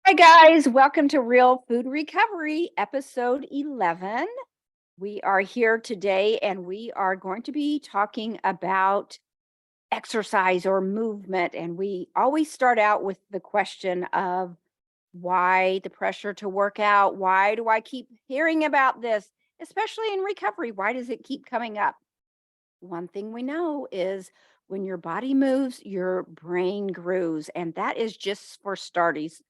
Hi, guys. Welcome to Real Food Recovery, episode 11. We are here today and we are going to be talking about exercise or movement. And we always start out with the question of why the pressure to work out? Why do I keep hearing about this, especially in recovery? Why does it keep coming up? One thing we know is when your body moves, your brain grooves, and that is just for starters.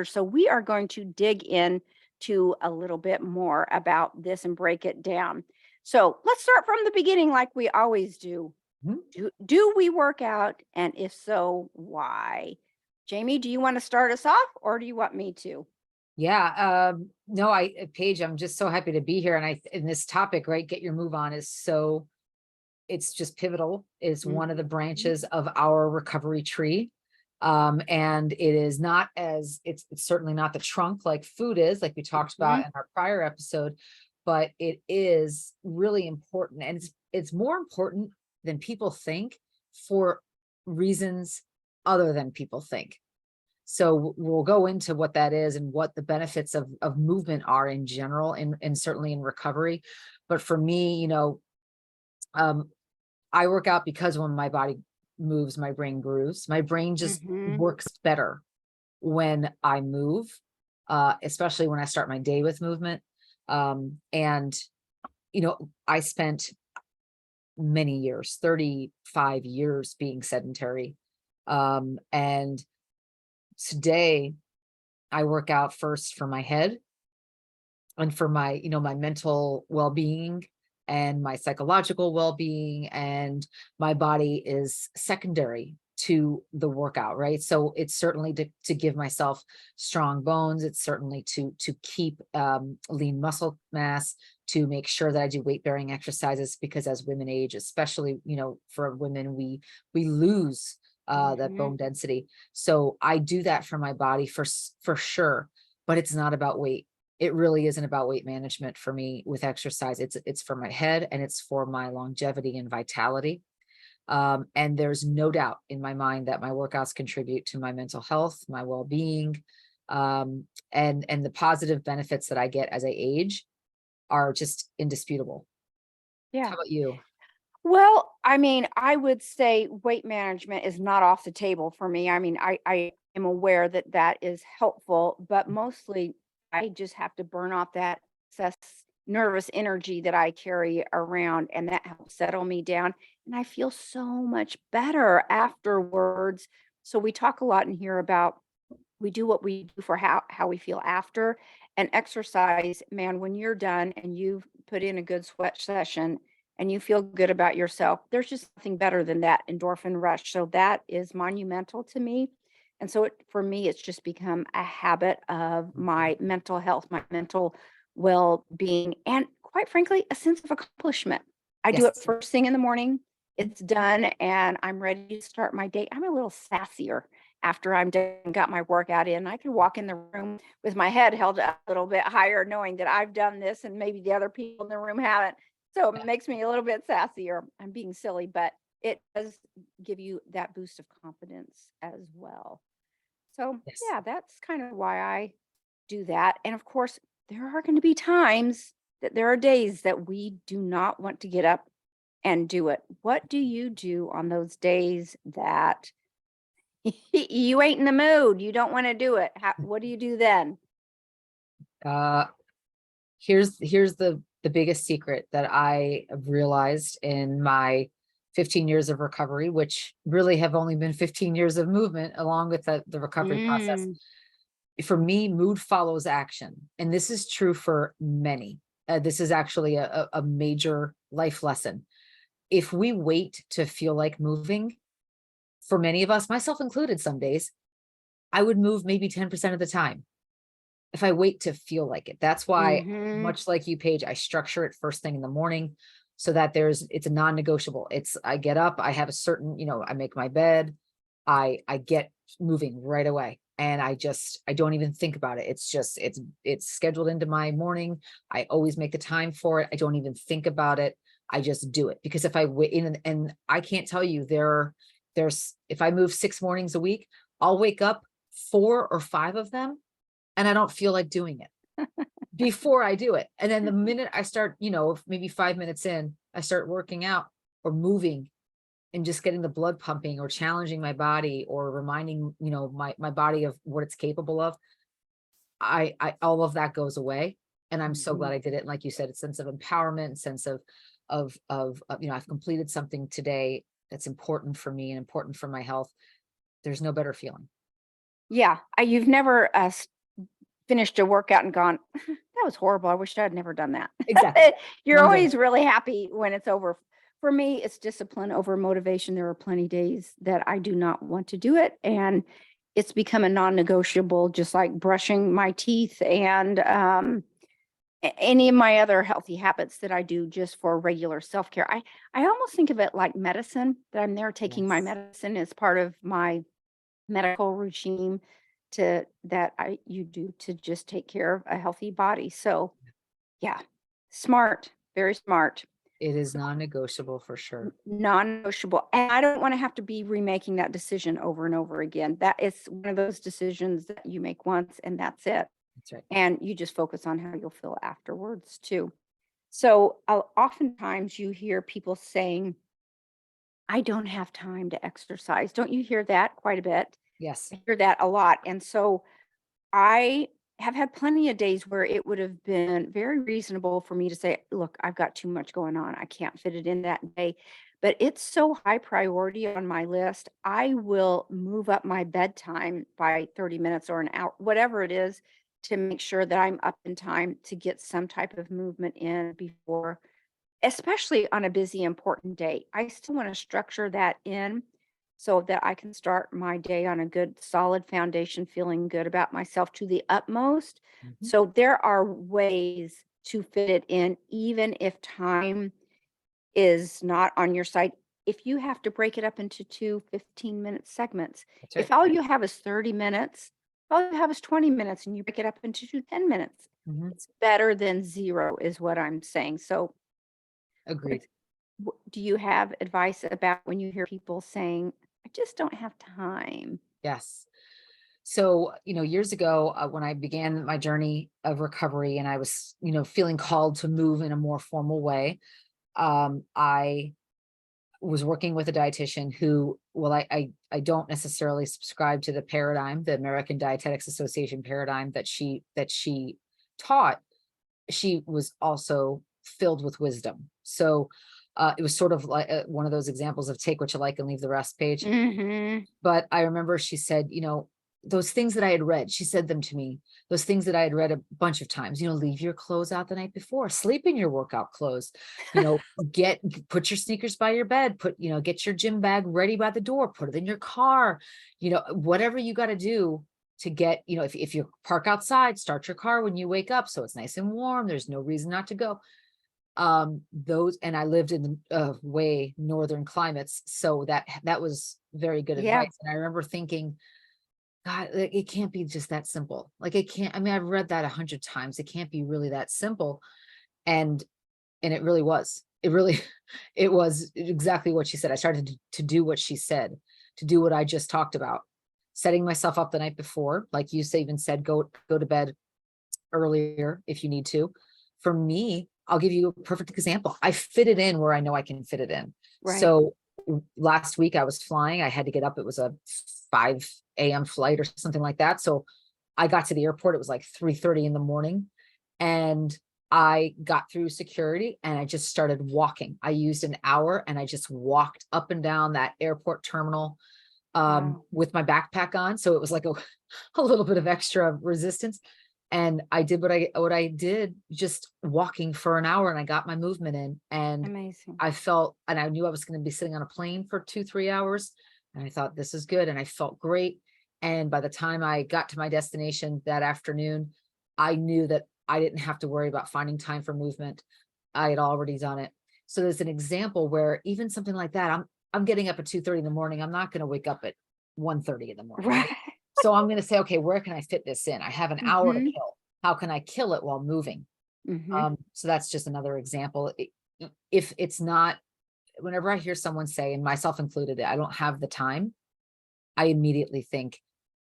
So we are going to dig in to a little bit more about this and break it down. So let's start from the beginning, like we always do. Mhm. Do we work out? And if so, why? Jamie, do you want to start us off or do you want me to? Yeah, no, Paige, I'm just so happy to be here. And in this topic, right, get your move on is it's just pivotal. It's one of the Mhm. branches of our recovery tree. And it is not it's certainly not the trunk like food is, like we talked about Mhm. in our prior episode, but it is really important. And it's more important than people think for reasons other than people think. So we'll go into what that is and what the benefits of movement are in general and certainly in recovery. But for me, um, I work out because when my body moves, my brain grooves. My brain just Mhm. works better when I move, especially when I start my day with movement. And I spent many years, 35 years being sedentary. And today I work out first for my head and for my mental well-being and my psychological well-being, and my body is secondary to the workout, right? So it's certainly to give myself strong bones. It's certainly to keep lean muscle mass, to make sure that I do weight bearing exercises, because as women age, especially for women, we lose that Mhm. bone density. So I do that for my body for sure, but it's not about weight. It really isn't about weight management for me with exercise. It's for my head and it's for my longevity and vitality. And there's no doubt in my mind that my workouts contribute to my mental health, my well-being, and the positive benefits that I get as I age are just indisputable. How Yeah. about you? Well, I mean, I would say weight management is not off the table for me. I mean, I am aware that that is helpful, but mostly I just have to burn off that excess nervous energy that I carry around, and that helps settle me down. And I feel so much better afterwards. So we talk a lot in here about we do what we do for how we feel after, and exercise, man, when you're done and you've put in a good sweat session and you feel good about yourself, there's just nothing better than that endorphin rush. So that is monumental to me. And so for me, it's just become a habit of my mental health, my mental well-being, and quite frankly, a sense of accomplishment. I do it Yes. first thing in the morning. It's done and I'm ready to start my day. I'm a little sassier after I'm done, got my workout in. I can walk in the room with my head held up a little bit higher, knowing that I've done this and maybe the other people in the room haven't. So it makes me a little bit sassier. I'm being silly, but it does give you that boost of confidence as well. So, Yes. yeah, that's kind of why I do that. And of course, there are going to be times that there are days that we do not want to get up and do it. What do you do on those days that you ain't in the mood, you don't wanna do it. What do you do then? Uh, here's the biggest secret that I have realized in my 15 years of recovery, which really have only been 15 years of movement along with the recovery process. Mm, For me, mood follows action, and this is true for many. This is actually a major life lesson. If we wait to feel like moving, for many of us, myself included, some days I would move maybe 10% of the time if I wait to feel like it. That's why, mhm. much like you, Paige, I structure it first thing in the morning so that it's a non-negotiable. It's I get up, I have a certain, I make my bed, I get moving right away. And I don't even think about it. It's just it's scheduled into my morning. I always make the time for it. I don't even think about it. I just do it because if I wait and I can't tell you there's if I move 6 mornings a week, I'll wake up 4 or 5 of them and I don't feel like doing it before I do it. And then the minute I start, maybe 5 minutes in, I start working out or moving and just getting the blood pumping or challenging my body or reminding, my body of what it's capable of. I all of that goes away. And I'm so glad I did it. And like you said, a sense of empowerment, sense of I've completed something today that's important for me and important for my health. There's no better feeling. Yeah. You've never finished a workout and gone, that was horrible. I wish I'd never done that. Exactly. You're always really happy when it's over. For me, it's discipline over motivation. There are plenty days that I do not want to do it. And it's become a non-negotiable, just like brushing my teeth and any of my other healthy habits that I do just for regular self-care. I almost think of it like medicine, that I'm there taking my Yes. medicine as part of my medical regime you do to just take care of a healthy body. So yeah, smart, very smart, It is non-negotiable for sure. non-negotiable. And I don't want to have to be remaking that decision over and over again. That is one of those decisions that you make once and that's it. That's right. And you just focus on how you'll feel afterwards too. So oftentimes you hear people saying, I don't have time to exercise. Don't you hear that quite a bit? Yes. I hear that a lot. And so I have had plenty of days where it would have been very reasonable for me to say, look, I've got too much going on. I can't fit it in that day. But it's so high priority on my list. I will move up my bedtime by 30 minutes or an hour, whatever it is, to make sure that I'm up in time to get some type of movement in before, especially on a busy, important day. I still want to structure that in so that I can start my day on a good, solid foundation, feeling good about myself to the utmost. Mhm. So there are ways to fit it in, even if time is not on your side. If you have to break it up into 2 15-minute segments, That's if right. all you have is 30 minutes, all you have is 20 minutes and you break it up into 10 minutes, Mhm. it's better than zero, is what I'm saying. So Agreed. do you have advice about when you hear people saying, I just don't have time? Yes. So, years ago, when I began my journey of recovery and I was, feeling called to move in a more formal way, I was working with a dietitian who, well, I don't necessarily subscribe to the paradigm, the American Dietetics Association paradigm that she taught. She was also filled with wisdom. So it was sort of like one of those examples of take what you like and leave the rest page. Mhm. But I remember she said, those things that I had read, she said them to me, those things that I had read a bunch of times, leave your clothes out the night before, sleep in your workout clothes, you know, put your sneakers by your bed, get your gym bag ready by the door, put it in your car, whatever you got to do to get, if you park outside, start your car when you wake up. So it's nice and warm. There's no reason not to go. And I lived in way northern climates, so that was very good Yeah. advice. And I remember thinking, God, like, it can't be just that simple. Like, it can't. I mean, I've read that 100 times. It can't be really that simple. And it really was. It really, it was exactly what she said. I started to do what she said, to do what I just talked about, setting myself up the night before, like you say, even said, go to bed earlier if you need to. For me, I'll give you a perfect example. I fit it in where I know I can fit it in. Right. So last week I was flying. I had to get up. It was a 5 a.m. flight or something like that. So I got to the airport. It was like 3:30 in the morning. And I got through security and I just started walking. I used an hour and I just walked up and down that airport terminal Wow. with my backpack on. So it was like a little bit of extra resistance. And I did what I did, just walking for an hour, and I got my movement in. And Amazing. I felt, and I knew I was going to be sitting on a plane for 2-3 hours. And I thought, this is good. And I felt great. And by the time I got to my destination that afternoon, I knew that I didn't have to worry about finding time for movement. I had already done it. So there's an example where even something like that, I'm getting up at 2:30 in the morning. I'm not going to wake up at 1:30 in the morning, right? Right. So I'm going to say, okay, where can I fit this in? I have an hour to Mhm. kill. How can I kill it while moving? Mhm. So that's just another example. If it's not, whenever I hear someone say, and myself included, I don't have the time, I immediately think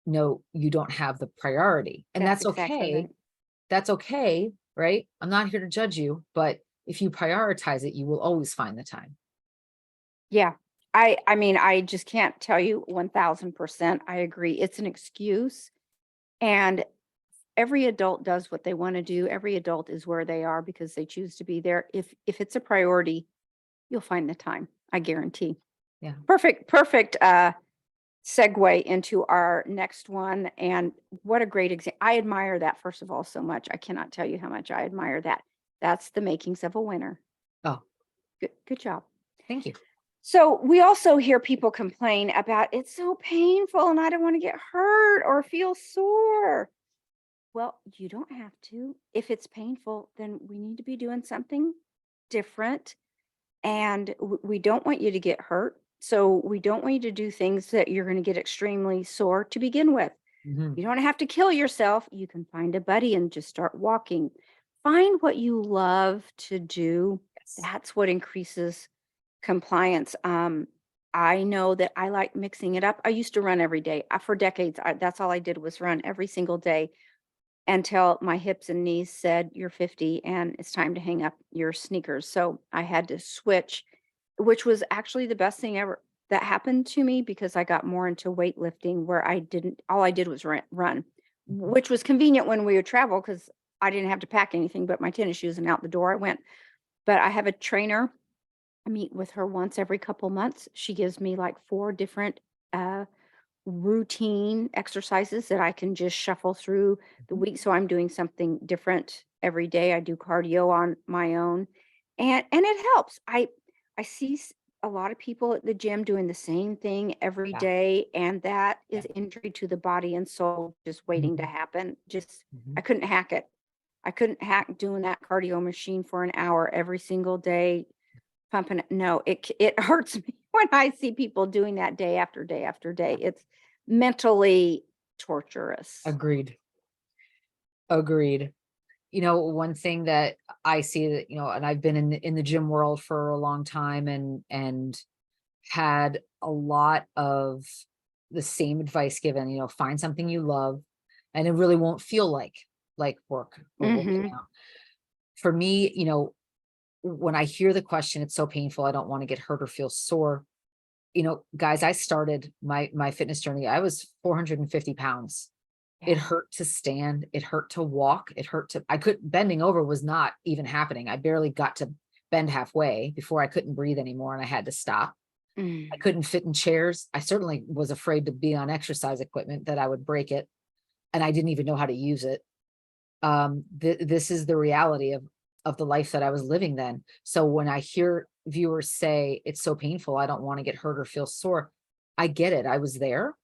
no, you don't have the priority. And That's that's exactly okay. right. That's okay, right? I'm not here to judge you, but if you prioritize it, you will always find the time. Yeah. I mean, I just can't tell you 1000% I agree. It's an excuse, and every adult does what they want to do. Every adult is where they are because they choose to be there. If it's a priority, you'll find the time. I guarantee. Yeah. Perfect segue into our next one. And what a great example. I admire that, first of all, so much. I cannot tell you how much I admire that. That's the makings of a winner. Oh, Good job. thank you. So we also hear people complain about it's so painful and I don't want to get hurt or feel sore. Well, you don't have to. If it's painful, then we need to be doing something different. And we don't want you to get hurt. So we don't want you to do things that you're going to get extremely sore to begin with. Mhm. You don't have to kill yourself. You can find a buddy and just start walking. Find what you love to do. Yes. That's what increases compliance. I know that I like mixing it up. I used to run every day. For decades, that's all I did was run every single day until my hips and knees said, "You're 50 and it's time to hang up your sneakers." So I had to switch, which was actually the best thing ever that happened to me because I got more into weightlifting where all I did was run, Mhm. which was convenient when we would travel because I didn't have to pack anything but my tennis shoes and out the door I went. But I have a trainer. I meet with her once every couple months. She gives me like 4 different uh, routine exercises that I can just shuffle through the Mhm. week. So I'm doing something different every day. I do cardio on my own, and it helps. I see a lot of people at the gym doing the same thing every Yeah. day, and that Yeah. is injury to the body and soul just waiting to Mhm. happen. Just I Mhm. couldn't hack it. I couldn't hack doing that cardio machine for an hour every single day pumping it. No, it hurts me when I see people doing that day after day after day. Yeah. It's mentally torturous. Agreed. Agreed. One thing that I see that, and I've been in the gym world for a long time and had a lot of the same advice given, find something you love and it really won't feel like work or working Mhm. out. For me, when I hear the question, it's so painful, I don't want to get hurt or feel sore. Guys, I started my fitness journey. I was 450 pounds. It Yeah. hurt to stand, it hurt to walk, it hurt to bending over was not even happening. I barely got to bend halfway before I couldn't breathe anymore and I had to stop. I Mm. couldn't fit in chairs. I certainly was afraid to be on exercise equipment that I would break it, and I didn't even know how to use it. This is the reality of the life that I was living then. So when I hear viewers say it's so painful, I don't want to get hurt or feel sore, I get it. I was there.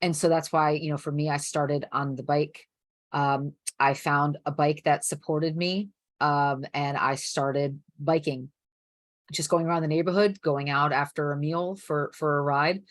And so that's why, for me, I started on the bike. I found a bike that supported me. And I started biking, just going around the neighborhood, going out after a meal for a ride.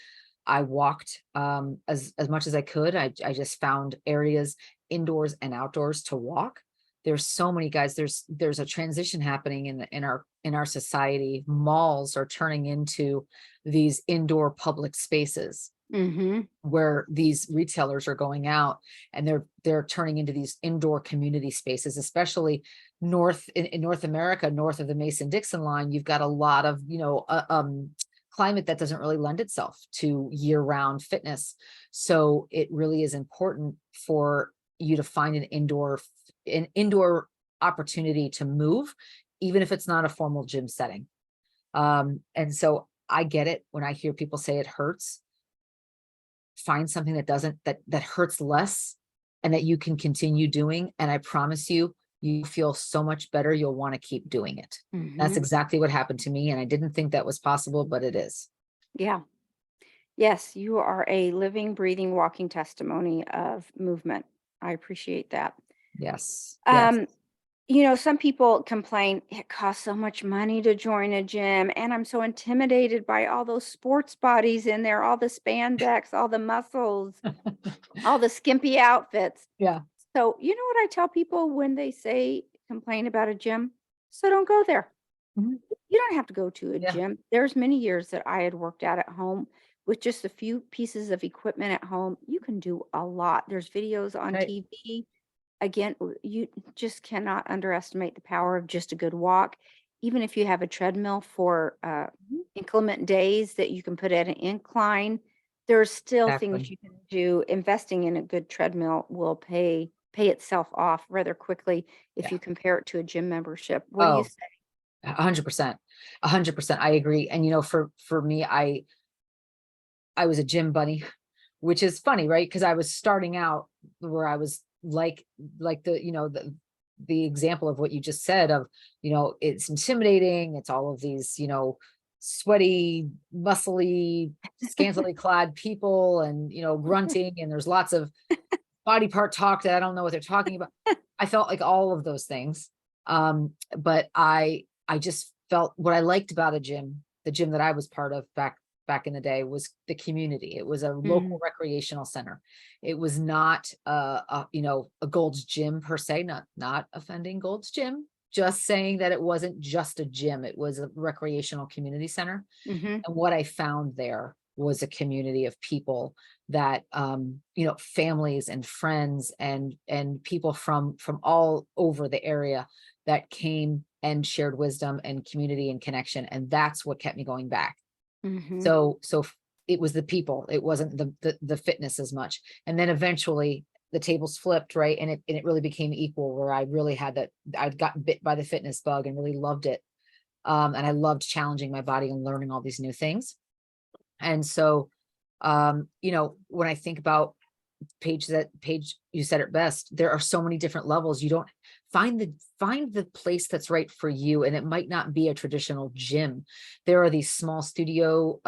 I walked as much as I could. I just found areas indoors and outdoors to walk. There's so many guys. There's a transition happening in our society. Malls are turning into these indoor public spaces Mhm. where these retailers are going out and they're turning into these indoor community spaces, especially in North America, north of the Mason-Dixon line. You've got a lot of climate that doesn't really lend itself to year-round fitness. So it really is important for you to find an indoor opportunity to move, even if it's not a formal gym setting. And so I get it when I hear people say it hurts. Find something that doesn't that hurts less and that you can continue doing, and I promise you, you feel so much better, you'll want to keep doing it. That's Mhm. exactly what happened to me, and I didn't think that was possible, but it is. Yeah. Yes, you are a living, breathing, walking testimony of movement. I appreciate that. Yes, yes. Um, some people complain it costs so much money to join a gym, and I'm so intimidated by all those sports bodies in there, all the spandex, all the muscles, all the skimpy outfits. Yeah. So, you know what I tell people when they say complain about a gym? So don't go there. Mhm. You don't have to go to a Yeah. gym. There's many years that I had worked out at home with just a few pieces of equipment at home, you can do a lot. There's videos on Right. TV. Again, you just cannot underestimate the power of just a good walk. Even if you have a treadmill for Mhm. inclement days that you can put at an incline, there's still things Exactly. you can do. Investing in a good treadmill will pay itself off rather quickly if Yeah. you compare it to a gym membership. What do you Oh, say? 100%. 100%. I agree. And for me, I was a gym bunny, which is funny, right? Because I was starting out where I was like the example of what you just said of, it's intimidating. It's all of these, sweaty, muscly, scantily clad people and, grunting, and there's lots of body part talk that I don't know what they're talking about. I felt like all of those things. But I just felt what I liked about the gym that I was part of back in the day was the community. It was a local Mhm, recreational center. It was not a Gold's Gym per se, not offending Gold's Gym, just saying that it wasn't just a gym. It was a recreational community center. mhm, And what I found there was a community of people that, families and friends and people from all over the area that came and shared wisdom and community and connection. And that's what kept me going back. mhm. So it was the people, it wasn't the fitness as much. And then eventually the tables flipped, right? And it really became equal, where I really had that, I'd gotten bit by the fitness bug and really loved it. And I loved challenging my body and learning all these new things. And so, when I think about Paige, you said it best. There are so many different levels. You don't find the place that's right for you. And it might not be a traditional gym. There are these small studio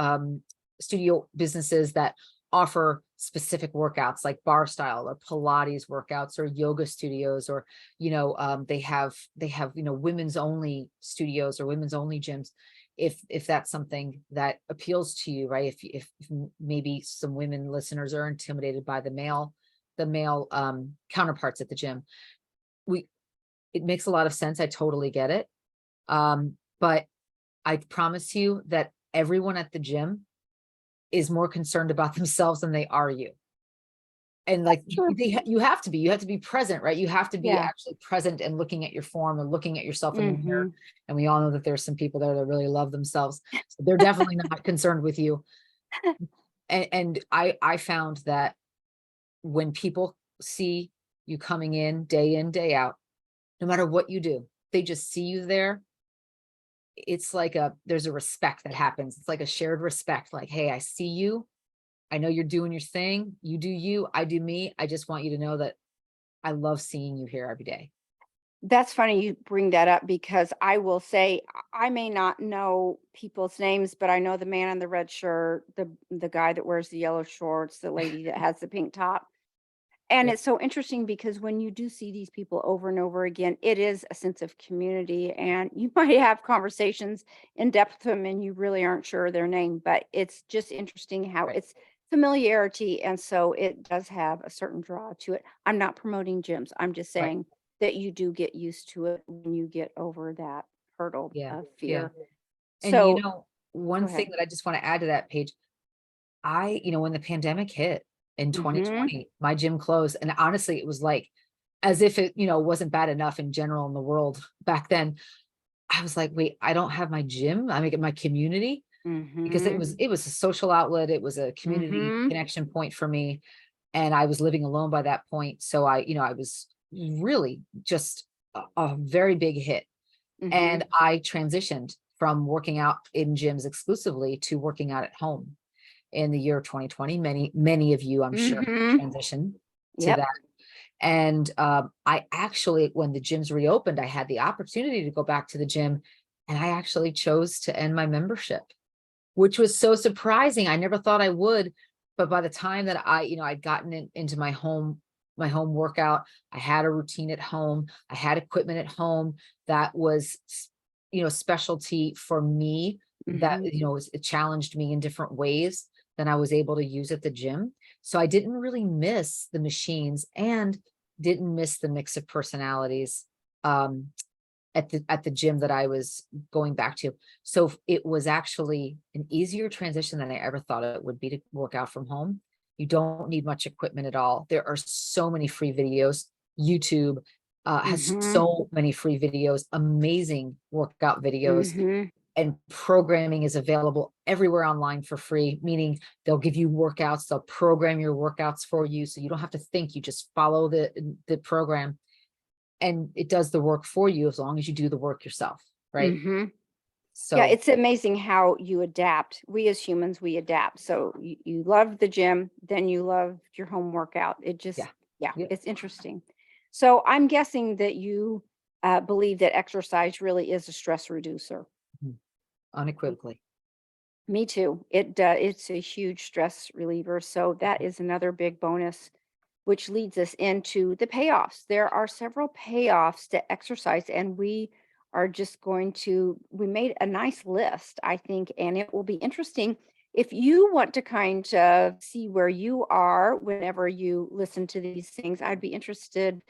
businesses that offer specific workouts like bar style or Pilates workouts or yoga studios, or they have women's only studios or women's only gyms, if that's something that appeals to you, right? If maybe some women listeners are intimidated by the male counterparts at the gym, we it makes a lot of sense. I totally get it. But I promise you that everyone at the gym is more concerned about themselves than they are you. And like Sure. you have to be present, right? You have to be Yeah. actually present and looking at your form and looking at yourself in the mirror. Mhm. And we all know that there's some people there that really love themselves. So they're definitely not concerned with you. And I found that when people see you coming in, day out, no matter what you do, they just see you there. It's like there's a respect that happens. It's like a shared respect. Like, hey, I see you. I know you're doing your thing. You do you, I do me. I just want you to know that I love seeing you here every day. That's funny you bring that up because I will say I may not know people's names, but I know the man in the red shirt, the guy that wears the yellow shorts, the lady that has the pink top. And Yeah, it's so interesting because when you do see these people over and over again, it is a sense of community, and you might have conversations in depth with them and you really aren't sure of their name, but it's just interesting how right, it's familiarity. And so it does have a certain draw to it. I'm not promoting gyms. I'm just right. saying that you do get used to it when you get over that hurdle Yeah, of yeah. fear. And So one go thing ahead. that I just want to add to that page, when the pandemic hit in Hmm. 2020, my gym closed. And honestly, it was like as if it, wasn't bad enough in general in the world back then. I was like, wait, I don't have my gym. I make it my community, because it Hmm. was it was a social outlet. It was a community Hmm. connection point for me. And I was living alone by that point. So I was really just a very big hit. Hmm. And I transitioned from working out in gyms exclusively to working out at home in the year 2020. Many of you, I'm sure, Hmm. transitioned to Yep. that. And I actually, when the gyms reopened, I had the opportunity to go back to the gym, and I actually chose to end my membership, which was so surprising. I never thought I would. But by the time that I'd gotten into my home workout, I had a routine at home, I had equipment at home that was, specialty for me, that, Hmm. it challenged me in different ways than I was able to use at the gym. So I didn't really miss the machines and didn't miss the mix of personalities. Um, at the gym that I was going back to. So it was actually an easier transition than I ever thought it would be to work out from home. You don't need much equipment at all. There are so many free videos. YouTube has Mm-hmm. so many free videos, amazing workout videos, Mm-hmm. and programming is available everywhere online for free, meaning they'll give you workouts, they'll program your workouts for you. So you don't have to think, you just follow the program and it does the work for you as long as you do the work yourself, right? Mm-hmm. Yeah, So it's amazing how you adapt. We as humans, we adapt. So you love the gym, then you love your home workout. It just, yeah, yeah, yeah, it's interesting. So I'm guessing that you believe that exercise really is a stress reducer. mhm, unequivocally. Me too. It's a huge stress reliever. So that is another big bonus, which leads us into the payoffs. There are several payoffs to exercise, and we are just going to we made a nice list, I think, and it will be interesting if you want to kind of see where you are whenever you listen to these things. I'd be interested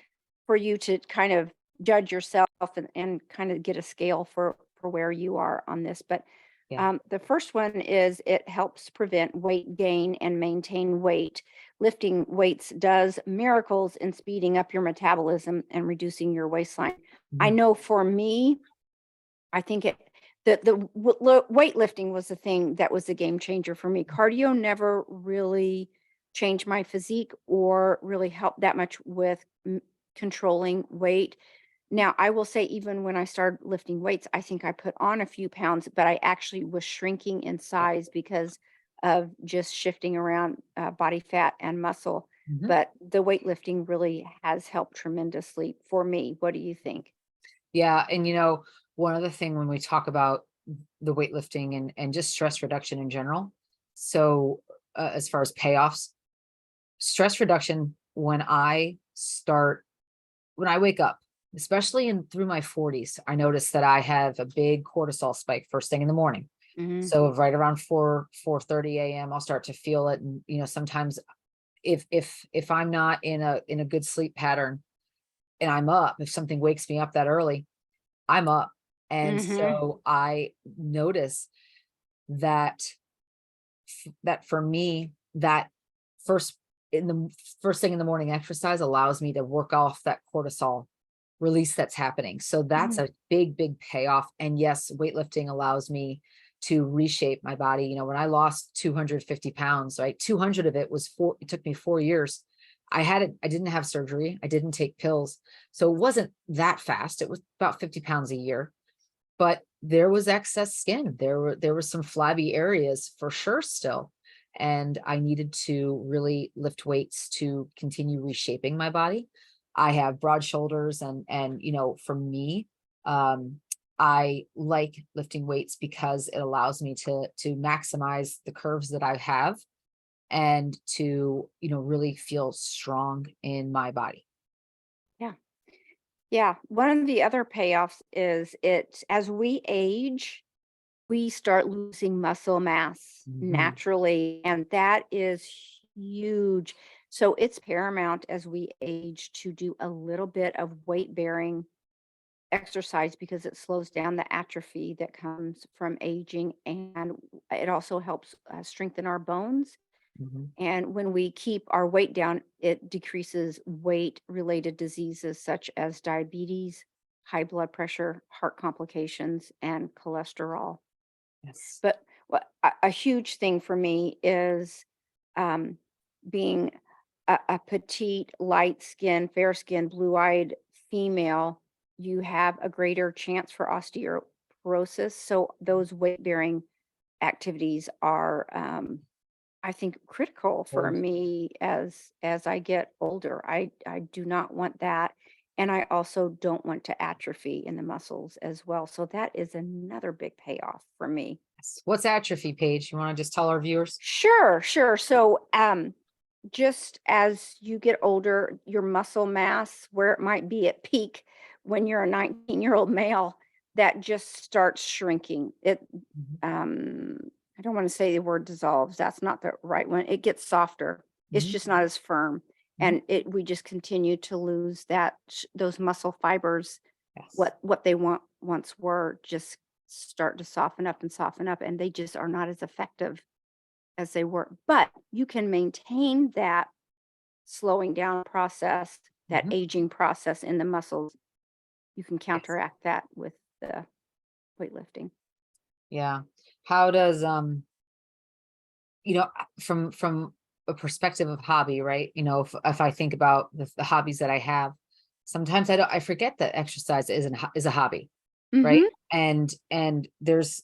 for you to kind of judge yourself and kind of get a scale for where you are on this. But Yeah. the first one is it helps prevent weight gain and maintain weight. Lifting weights does miracles in speeding up your metabolism and reducing your waistline. I Mhm, know for me, I think weightlifting was the thing that was a game changer for me. Cardio never really changed my physique or really helped that much with controlling weight. Now, I will say even when I started lifting weights, I think I put on a few pounds, but I actually was shrinking in yeah, size because of just shifting around body fat and muscle. mhm. But the weightlifting really has helped tremendously for me. What do you think? Yeah, and one other thing when we talk about the weightlifting and just stress reduction in general. So as far as payoffs, stress reduction when I wake up, especially in through my 40s, I notice that I have a big cortisol spike first thing in the morning. Hmm. So right around 4:30 a.m. I'll start to feel it. And sometimes if I'm not in a good sleep pattern and I'm up, if something wakes me up that early, I'm up. And Hmm. so I notice that that for me, that first in the first thing in the morning exercise allows me to work off that cortisol release that's happening. So that's Hmm. a big, big payoff. And yes, weightlifting allows me to reshape my body. When I lost 250 pounds, right? 200 of it it took me 4 years. I didn't have surgery. I didn't take pills. So it wasn't that fast. It was about 50 pounds a year, but there was excess skin. There were some flabby areas for sure still. And I needed to really lift weights to continue reshaping my body. I have broad shoulders and for me, um, I like lifting weights because it allows me to maximize the curves that I have and to, really feel strong in my body. Yeah. Yeah. One of the other payoffs is it as we age, we start losing muscle mass Mhm, naturally, and that is huge. So it's paramount as we age to do a little bit of weight bearing exercise because it slows down the atrophy that comes from aging, and it also helps strengthen our bones. mhm. And when we keep our weight down, it decreases weight related diseases such as diabetes, high blood pressure, heart complications, and cholesterol. Yes. But what a huge thing for me is um, being a petite, light skinned, fair skinned, blue eyed female. You have a greater chance for osteoporosis. So those weight bearing activities are, I think, critical for Old. me as I get older. I do not want that. And I also don't want to atrophy in the muscles as well. So that is another big payoff for me. Yes. What's atrophy, Paige? You want to just tell our viewers? Sure, sure. So, just as you get older, your muscle mass, where it might be at peak when you're a 19-year-old male, that just starts shrinking. Mhm, Um, I don't want to say the word dissolves. That's not the right one. It gets softer. It's mhm, just not as firm, mhm. and we just continue to lose those muscle fibers Yes. what they once were just start to soften up, and they just are not as effective as they were. But you can maintain that slowing down process, that Mhm. aging process in the muscles. You can Yes. counteract that with the weightlifting. Yeah. How does, from a perspective of hobby, right? If I think about the hobbies that I have, sometimes I forget that exercise is a hobby, right? Mhm. And there's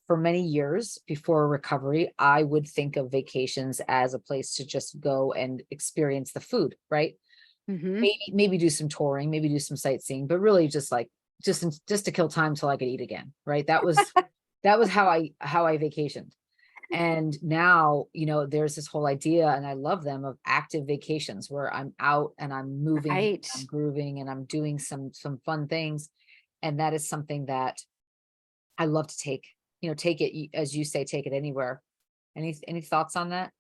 for many years before recovery, I would think of vacations as a place to just go and experience the food, right? Mhm. Maybe do some touring, maybe do some sightseeing, but really just like just to kill time till I could eat again, right? That was how I vacationed. And now, there's this whole idea, and I love them, of active vacations where I'm out and I'm moving, Right. I'm grooving, and I'm doing some fun things. And that is something that I love to take it, as you say, take it anywhere. Any thoughts on that?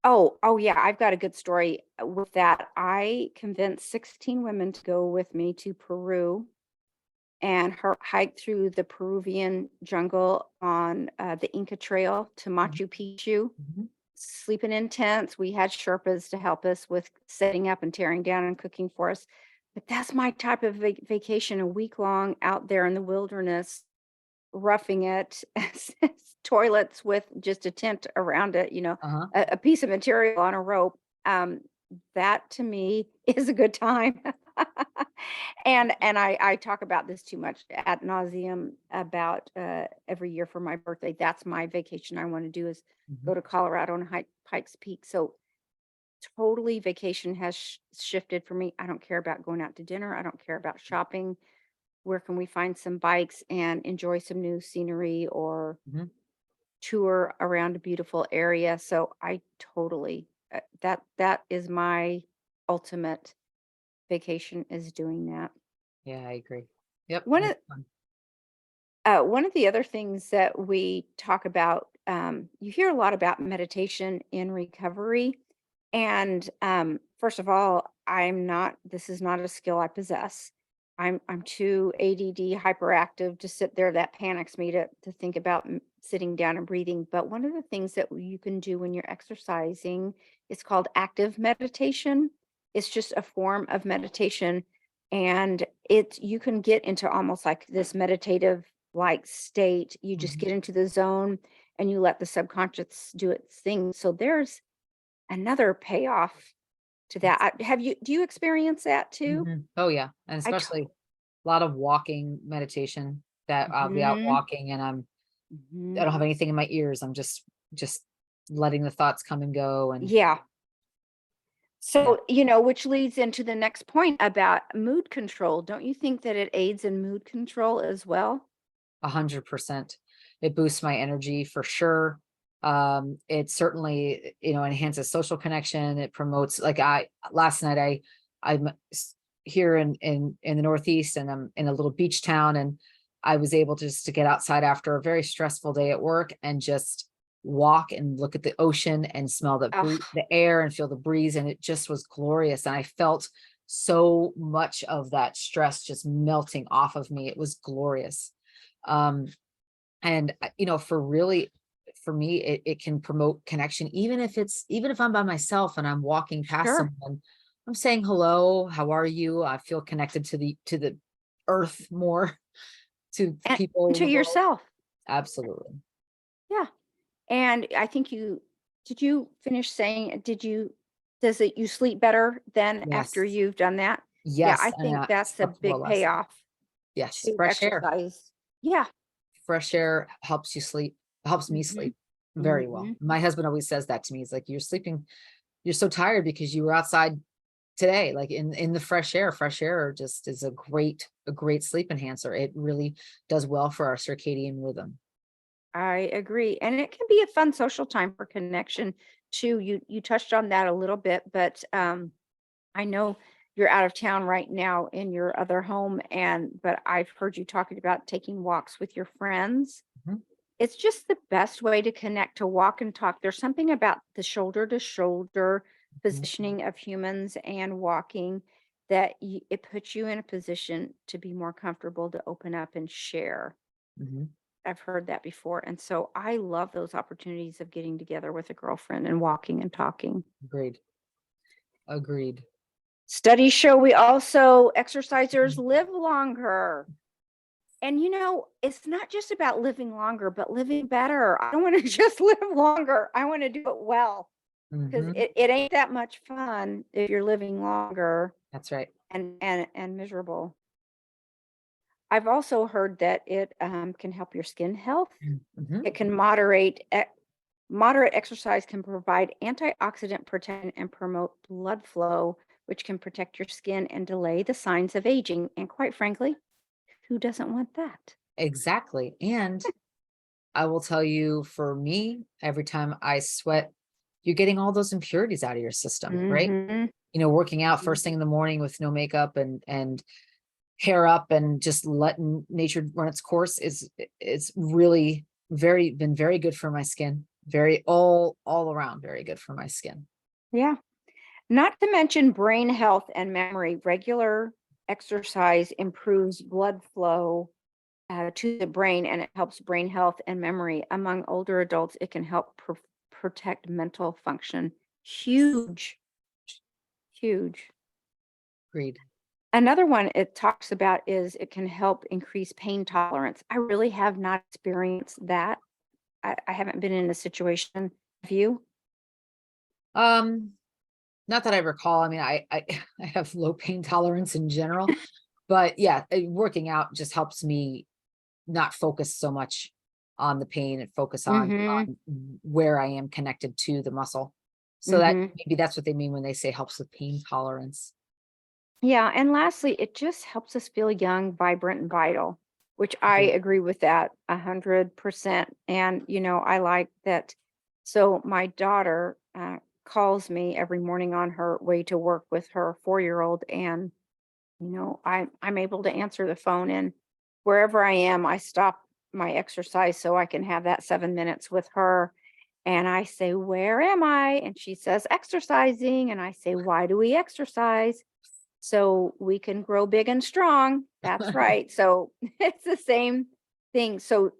Oh, yeah, I've got a good story with that. I convinced 16 women to go with me to Peru and her hike through the Peruvian jungle on, the Inca Trail to Mhm, Machu Picchu, mhm. sleeping in tents. We had Sherpas to help us with setting up and tearing down and cooking for us. But that's my type of vacation, a week long out there in the wilderness, roughing it, toilets with just a tent around it, Uh-huh. a piece of material on a rope. Um, that to me is a good time. And I talk about this too much ad nauseum about every year for my birthday. That's my vacation I want to do is Mhm. go to Colorado and hike Pikes Peak. So totally vacation has shifted for me. I don't care about going out to dinner. I don't care about shopping. Where can we find some bikes and enjoy some new scenery or Mhm. tour around a beautiful area? So I totally that is my ultimate vacation is doing that. Yeah, I agree. Yep, One that's of fun. one of the other things that we talk about, you hear a lot about meditation in recovery. And first of all, this is not a skill I possess. I'm too ADD hyperactive to sit there. That panics me to think about sitting down and breathing. But one of the things that you can do when you're exercising is called active meditation. It's just a form of meditation. And you can get into almost like this meditative like state. You just Mhm. get into the zone and you let the subconscious do its thing. So there's another payoff to that. Yes. Do you experience that too? Mhm. Oh, yeah, and I especially a lot of walking meditation that I'll be out Mhm, walking and I mhm. don't have anything in my ears. I'm just letting the thoughts come and go, and Yeah. yeah, So, which leads into the next point about mood control. Don't you think that it aids in mood control as well? 100%. It boosts my energy for sure. It certainly, enhances social connection. It promotes, like, I last night I'm here in the Northeast, and I'm in a little beach town, and I was able just to get outside after a very stressful day at work and just walk and look at the ocean and smell Oh, the air and feel the breeze, and it just was glorious. And I felt so much of that stress just melting off of me. It was glorious. Um, and for me, it can promote connection, even if I'm by myself and I'm walking past sure. someone, I'm saying hello, how are you? I feel connected to the earth more, to And people in to the world. yourself. Absolutely. Yeah. And I think did you finish saying, does it you sleep better then after Yes. you've done that? Yeah, Yes. I And think I that's a slept well big last night. payoff Yes. to Fresh air. exercise. Yeah. Fresh air helps you sleep, helps me Mhm. sleep very well. Mhm. My husband always says that to me. He's like, you're so tired because you were outside today, like in the fresh air. Fresh air just is a great sleep enhancer. It really does well for our circadian rhythm. I agree. And it can be a fun social time for connection too. You touched on that a little bit, but I know you're out of town right now in your other home but I've heard you talking about taking walks with your friends. Mhm. It's just the best way to connect, to walk and talk. There's something about the shoulder to shoulder Mhm. positioning of humans and walking that it puts you in a position to be more comfortable to open up and share. Mhm. I've heard that before. And so I love those opportunities of getting together with a girlfriend and walking and talking. Agreed. Agreed. Studies show we also exercisers live longer. And it's not just about living longer, but living better. I don't want to just live longer. I want to do it well because Mhm. it ain't that much fun if you're living longer That's right. and miserable. I've also heard that it can help your skin health. Mhm. It can moderate exercise can provide antioxidant protection and promote blood flow, which can protect your skin and delay the signs of aging. And quite frankly, who doesn't want that? Exactly. And I will tell you, for me, every time I sweat, you're getting all those impurities out of your system, right? Hmm. Working out first thing in the morning with no makeup and hair up and just letting nature run its course is really been very good for my skin. Very all around very good for my skin. Yeah. Not to mention brain health and memory. Regular exercise improves blood flow to the brain and it helps brain health and memory. Among older adults, it can help protect mental function. Huge, huge. Agreed. Another one it talks about is it can help increase pain tolerance. I really have not experienced that. I haven't been in a situation. Have you? Um, Not that I recall. I mean, I I have low pain tolerance in general, but yeah, working out just helps me not focus so much on the pain and focus Mm-hmm. on where I am connected to the muscle. So that Mm-hmm. maybe that's what they mean when they say helps with pain tolerance. Yeah, and lastly, it just helps us feel young, vibrant, and vital, which I Agreed. agree with that 100%. And I like that. So my daughter calls me every morning on her way to work with her 4-year-old, and I'm able to answer the phone, and wherever I am, I stop my exercise so I can have that 7 minutes with her. And I say, "Where am I?" And she says, "Exercising." And I say, "Why do we exercise?" So we can grow big and strong. That's right. So it's the same thing. So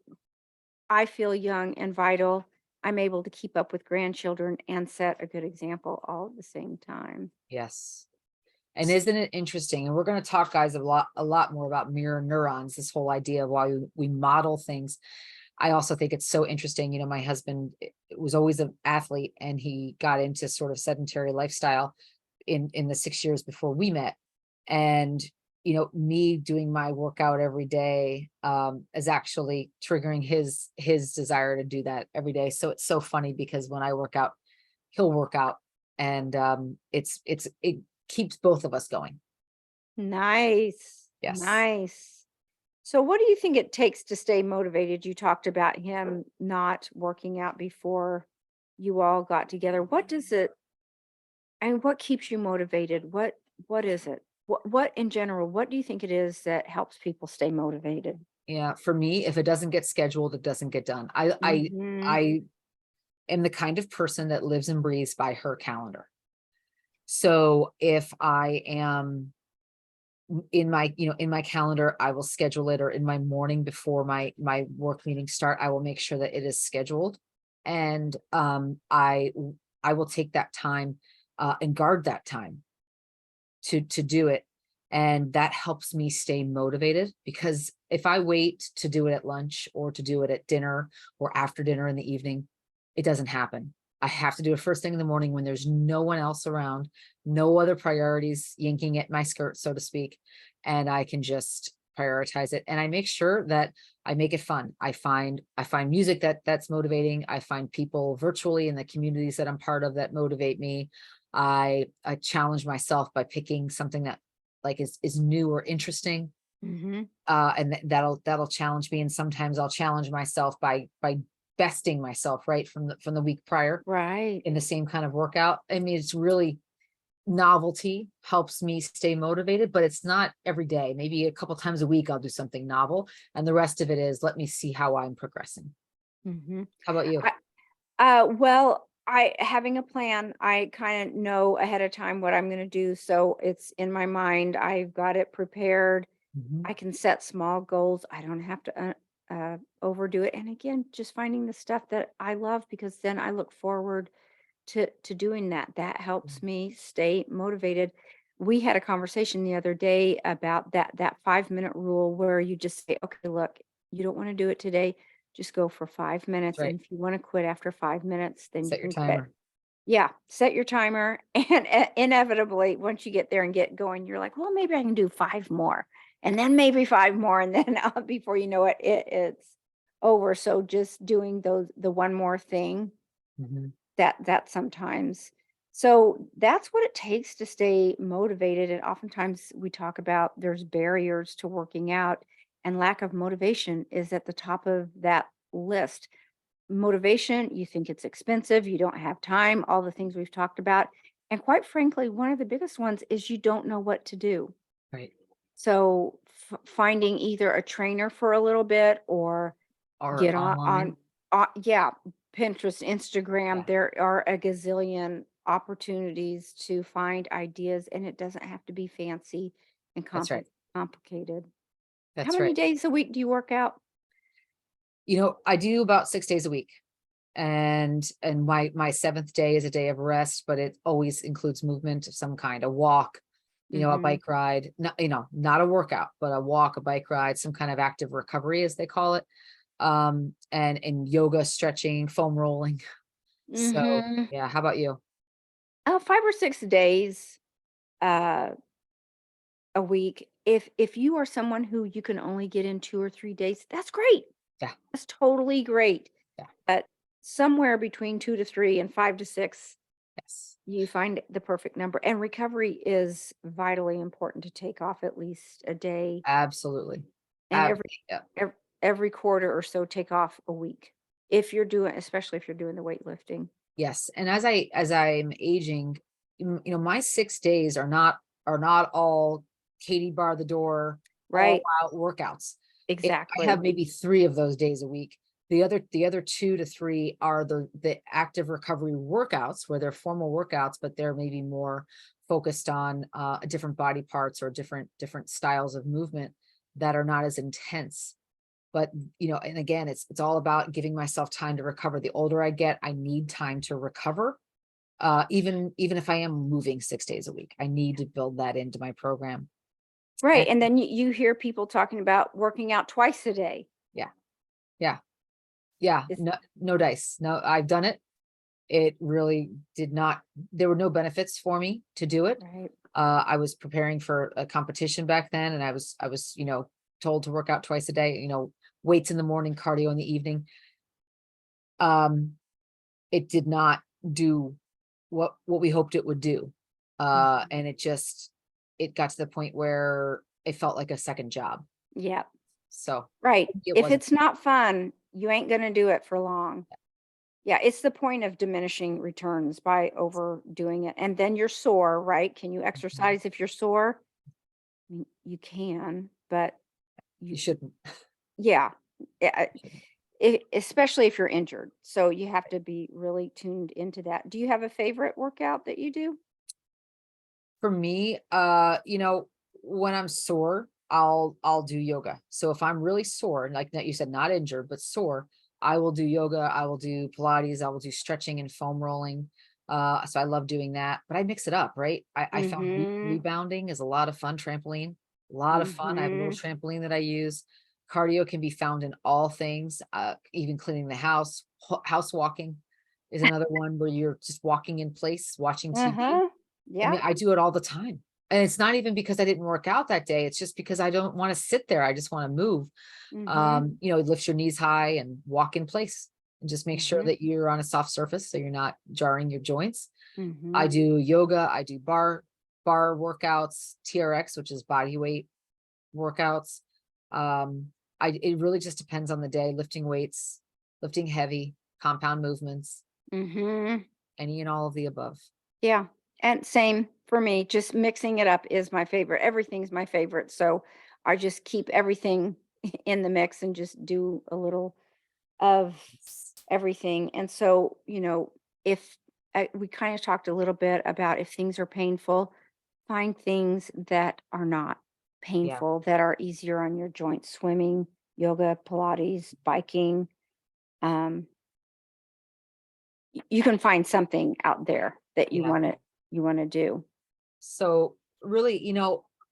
I feel young and vital. I'm able to keep up with grandchildren and set a good example all at the same time. Yes. And isn't it interesting? And we're going to talk, guys, a lot more about mirror neurons, this whole idea of why we model things. I also think it's so interesting. My husband was always an athlete and he got into sort of sedentary lifestyle in the 6 years before we met. And me doing my workout every day is actually triggering his desire to do that every day. So it's so funny because when I work out, he'll work out, and it keeps both of us going. Nice. Yes. Nice. So what do you think it takes to stay motivated? You talked about him not working out before you all got together. What does it and what keeps you motivated? What is it? What in general, what do you think it is that helps people stay motivated? Yeah, for me, if it doesn't get scheduled, it doesn't get done. Mhm. I am the kind of person that lives and breathes by her calendar. So if I am in my calendar, I will schedule it, or in my morning before my work meetings start, I will make sure that it is scheduled. And I will take that time and guard that time to do it. And that helps me stay motivated, because if I wait to do it at lunch or to do it at dinner or after dinner in the evening, it doesn't happen. I have to do it first thing in the morning when there's no one else around, no other priorities yanking at my skirt, so to speak. And I can just prioritize it. And I make sure that I make it fun. I find music that's motivating. I find people virtually in the communities that I'm part of that motivate me. I challenge myself by picking something that like is new or interesting. Mhm. And that'll challenge me. And sometimes I'll challenge myself by besting myself right from the week prior Right. in the same kind of workout. I mean, it's really novelty helps me stay motivated, but it's not every day. Maybe a couple times a week I'll do something novel, and the rest of it is let me see how I'm progressing. Mhm. How about you? Well, I having a plan, I kind of know ahead of time what I'm going to do. So it's in my mind. I've got it prepared. Mhm. I can set small goals. I don't have to overdo it. And again, just finding the stuff that I love because then I look forward to doing that. That helps me stay motivated. We had a conversation the other day about that 5-minute rule where you just say, okay, look, you don't want to do it today. Just go for five That's minutes. right. And if you want to quit after 5 minutes, then you Set your can quit. timer. Yeah, set your timer, and inevitably, once you get there and get going, you're like, "Well, maybe I can do 5 more, and then maybe 5 more," and then, before you know it, it's over. So just doing the one more thing, Mhm. that sometimes so that's what it takes to stay motivated, and oftentimes we talk about there's barriers to working out, and lack of motivation is at the top of that list. Motivation, you think it's expensive, you don't have time, all the things we've talked about. And quite frankly, one of the biggest ones is you don't know what to do. Right. So finding either a trainer for a little bit or Or get online. yeah, Pinterest, Instagram, Yeah, there are a gazillion opportunities to find ideas and it doesn't have to be fancy and that's right. complicated. How That's many right. days a week do you work out? I do about 6 days a week, and my 7th day is a day of rest, but it always includes movement of some kind, a walk, a Mhm. bike ride, not a workout, but a walk, a bike ride, some kind of active recovery, as they call it, and yoga, stretching, foam rolling. So, Mhm. yeah, how about you? 5 or 6 days uh, a week. If you are someone who you can only get in 2 or 3 days, that's great. Yeah, That's totally great. yeah, But somewhere between 2 to 3 and 5 to 6, yes, you find the perfect number. And recovery is vitally important to take off at least a day, absolutely. and Yeah. every quarter or so take off a week. If you're doing especially if you're doing the weightlifting. Yes, and as I'm aging, my 6 days are not all Katie bar the door, all Right. out workouts. I have Exactly. maybe 3 of those days a week. The other 2 to 3 are the active recovery workouts where they're formal workouts, but they're maybe more focused on, different body parts or different styles of movement that are not as intense. But, and again, it's all about giving myself time to recover. The older I get, I need time to recover. Even if I am moving 6 days a week, I need to build that into my program. Right, And and then you hear people talking about working out twice a day. yeah, yeah, yeah, Is no dice. No, I've done it. It really did not, there were no benefits for me to do it. right. I was preparing for a competition back then, and I was told to work out twice a day, weights in the morning, cardio in the evening. Um, it did not do what we hoped it would do. Mhm. And it got to the point where it felt like a second job. Yeah, So right. it If wasn't. it's not fun, you ain't gonna do it for long. Yeah, it's the point of diminishing returns by overdoing it, and then you're sore, right? Can you Mhm. exercise if you're sore? You can, but You you shouldn't. yeah, yeah, Shouldn't. especially if you're injured, so you have to be really tuned into that. Do you have a favorite workout that you do? For me, when I'm sore, I'll do yoga. So if I'm really sore, like that you said, not injured, but sore, I will do yoga, I will do Pilates, I will do stretching and foam rolling. So I love doing that, but I mix it up, right? I found Mhm, rebounding is a lot of fun, trampoline, a lot of fun. I have a little mhm. trampoline that I use. Cardio can be found in all things, even cleaning the house. House walking is another one where you're just walking in place, watching TV. Uh-huh. I Yeah. mean, I do it all the time. And it's not even because I didn't work out that day. It's just because I don't want to sit there. I just want to move. Mhm, Lift your knees high and walk in place and just make sure mhm, that you're on a soft surface so you're not jarring your joints. I mhm. do yoga, I do bar workouts, TRX, which is body weight workouts. Um, it really just depends on the day, lifting weights, lifting heavy, compound movements, Mhm. any and all of the above. Yeah, and same for me, just mixing it up is my favorite. Everything's my favorite, so I just keep everything in the mix and just do a little of everything, and so, if we kind of talked a little bit about if things are painful, find things that are not Yeah. painful, that are easier on your joints, swimming, yoga, Pilates, biking. Um, you can find something out there that Yeah. you want to do. So really,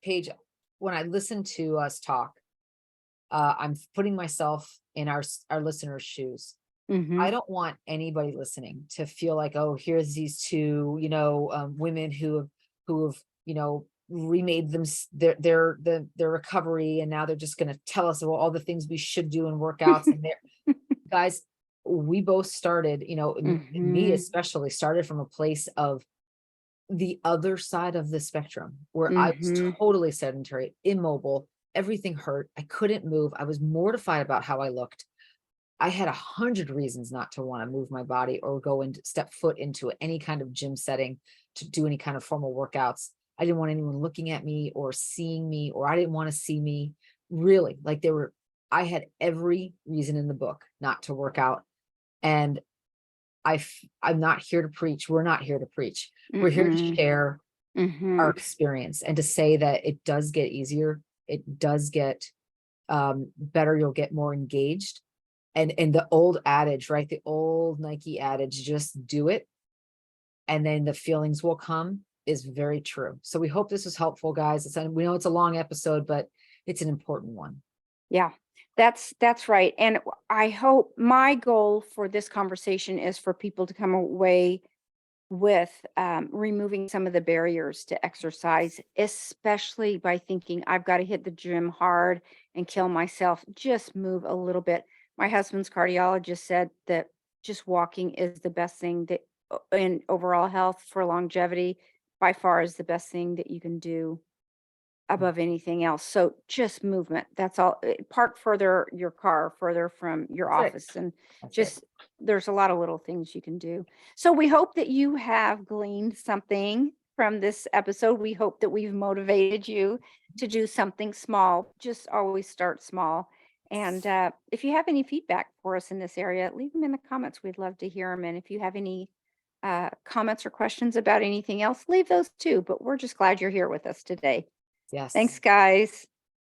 Paige, when I listen to us talk, I'm putting myself in our listeners' shoes. I Mhm. don't want anybody listening to feel like, oh, here's these two, women who have, remade their recovery, and now they're just going to tell us all the things we should do and workouts. And they're guys, we both started, me Mhm. especially started from a place of the other side of the spectrum where I was Mhm. totally sedentary, immobile, everything hurt. I couldn't move. I was mortified about how I looked. I had 100 reasons not to want to move my body or go and step foot into any kind of gym setting to do any kind of formal workouts. I didn't want anyone looking at me or seeing me, or I didn't want to see me. Really, like I had every reason in the book not to work out. And I'm not here to preach. We're not here to preach. We're here to Mm-mm. share our Mhm. experience and to say that it does get easier. It does get better. You'll get more engaged. And the old adage, right? The old Nike adage, just do it and then the feelings will come, is very true. So we hope this was helpful, guys. We know it's a long episode, but it's an important one. Yeah, that's right. And I hope my goal for this conversation is for people to come away with removing some of the barriers to exercise, especially by thinking I've got to hit the gym hard and kill myself. Just move a little bit. My husband's cardiologist said that just walking is the best thing that in overall health for longevity by far is the best thing that you can do above anything else. So just movement. That's all. Park further your car further from your That's it. office and That's it. just there's a lot of little things you can do. So we hope that you have gleaned something from this episode. We hope that we've motivated you to do something small. Just always start small. And if you have any feedback for us in this area, leave them in the comments. We'd love to hear them. And if you have any comments or questions about anything else, leave those too. But we're just glad you're here with us today. Thanks, Yes. guys.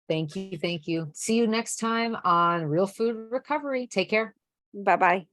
Thank you. Thank you. See you next time on Real Food Recovery. Take care. Bye bye.